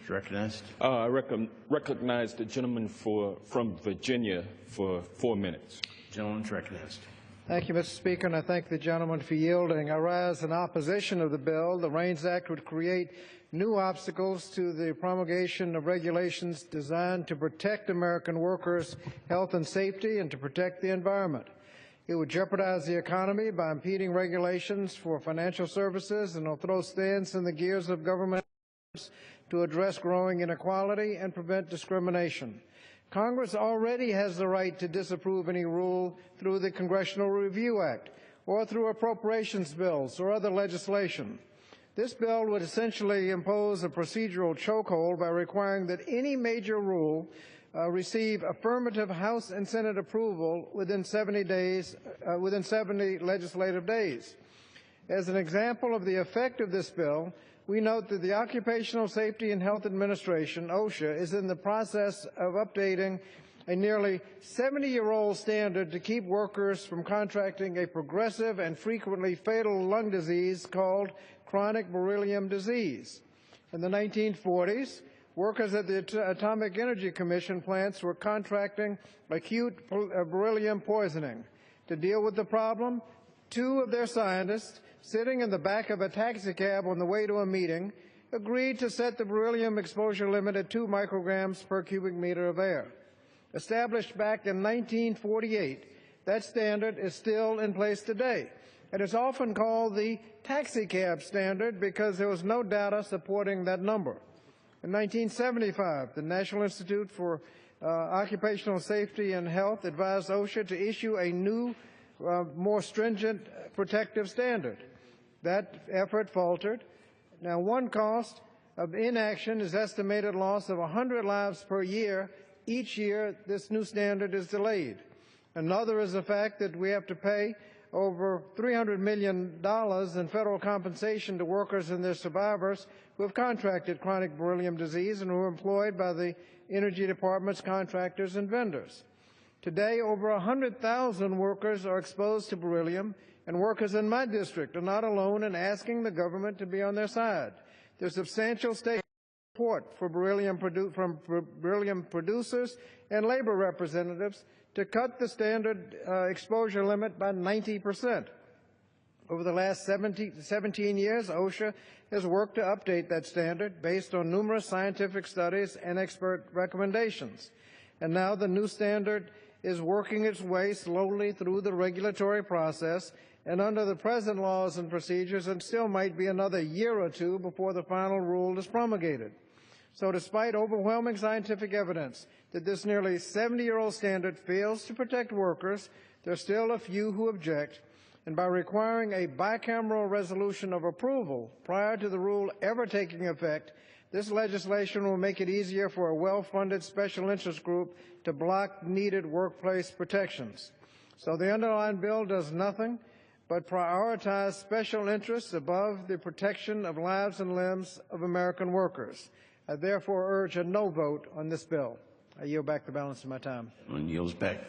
Is recognized. I recognize the gentleman from Virginia for 4 minutes. Gentleman is recognized. Thank you, Mr. Speaker, and I thank the gentleman for yielding. I rise in opposition of the bill. The REINS Act would create new obstacles to the promulgation of regulations designed to protect American workers' health and safety and to protect the environment. It would jeopardize the economy by impeding regulations for financial services, and will throw stands in the gears of government to address growing inequality and prevent discrimination. Congress already has the right to disapprove any rule through the Congressional Review Act or through appropriations bills or other legislation. This bill would essentially impose a procedural chokehold by requiring that any major rule receive affirmative House and Senate approval within 70 legislative days. As an example of the effect of this bill, we note that the Occupational Safety and Health Administration, OSHA, is in the process of updating a nearly 70-year-old standard to keep workers from contracting a progressive and frequently fatal lung disease called chronic beryllium disease. In the 1940s, workers at the Atomic Energy Commission plants were contracting acute beryllium poisoning. To deal with the problem, 2 of their scientists, sitting in the back of a taxicab on the way to a meeting, agreed to set the beryllium exposure limit at 2 micrograms per cubic meter of air. Established back in 1948, that standard is still in place today, and it's often called the taxicab standard because there was no data supporting that number. In 1975, the National Institute for Occupational Safety and Health advised OSHA to issue a new, more stringent protective standard. That effort faltered. Now, one cost of inaction is estimated loss of 100 lives per year. Each year, this new standard is delayed. Another is the fact that we have to pay over $300 million in federal compensation to workers and their survivors who have contracted chronic beryllium disease and who are employed by the Energy Department's contractors and vendors. Today, over 100,000 workers are exposed to beryllium, and workers in my district are not alone in asking the government to be on their side. There's substantial state support for from beryllium producers and labor representatives to cut the standard exposure limit by 90%. Over the last 17 years, OSHA has worked to update that standard based on numerous scientific studies and expert recommendations. And now the new standard is working its way slowly through the regulatory process, and under the present laws and procedures, it still might be another year or 2 before the final rule is promulgated. So despite overwhelming scientific evidence that this nearly 70-year-old standard fails to protect workers, there are still a few who object, and by requiring a bicameral resolution of approval prior to the rule ever taking effect, this legislation will make it easier for a well-funded special interest group to block needed workplace protections. So the underlying bill does nothing but prioritize special interests above the protection of lives and limbs of American workers. I therefore urge a no vote on this bill. I yield back the balance of my time. Yields back.